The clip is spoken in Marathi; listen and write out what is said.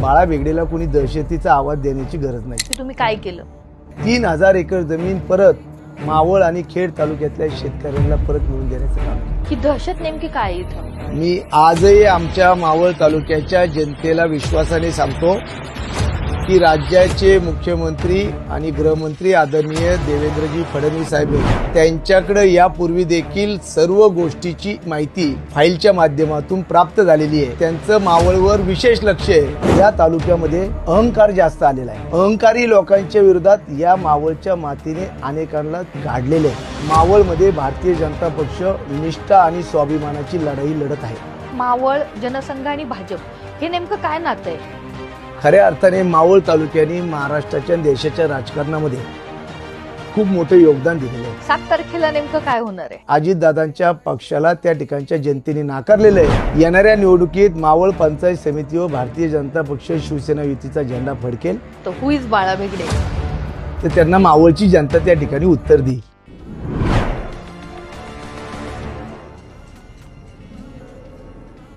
बाळा बेगडेला कोणी दहशतीचा आवाज देण्याची गरज नाही. की तुम्ही काय केलं? 3000 एकर जमीन परत मावळ आणि खेड तालुक्यातल्या शेतकऱ्यांना परत मिळवून देण्याचं काम केलं. ही दहशत नेमकी काय आहे इथं? मी आजही आमच्या मावळ तालुक्याच्या जनतेला विश्वासाने सांगतो की राज्याचे मुख्यमंत्री आणि गृहमंत्री आदरणीय देवेंद्रजी फडणवीस साहेब त्यांच्याकडे यापूर्वी देखील सर्व गोष्टीची माहिती फाईलच्या माध्यमातून प्राप्त झालेली आहे. त्यांचं मावळवर विशेष लक्ष आहे. या तालुक्यामध्ये अहंकार जास्त आलेला आहे. अहंकारी लोकांच्या विरोधात या मावळच्या मातीने अनेकांना काढलेले आहे. मावळमध्ये भारतीय जनता पक्ष निष्ठा आणि स्वाभिमानाची लढाई लढत आहे. मावळ जनसंघ आणि भाजप हे नेमकं काय नातं आहे? खऱ्या अर्थाने मावळ तालुक्याने महाराष्ट्राच्या आणि देशाच्या राजकारणामध्ये खूप मोठं योगदान दिलेलं आहे. 7 तारखेला नेमकं काय होणार आहे? अजितदादांच्या पक्षाला त्या ठिकाणच्या जनतेने नाकारलेलं आहे. येणाऱ्या निवडणुकीत मावळ पंचायत समिती व भारतीय जनता पक्ष शिवसेना युतीचा झेंडा फडकेल तर हु इज बाळा बेगडे? तर त्यांना मावळची जनता त्या ठिकाणी उत्तर देईल.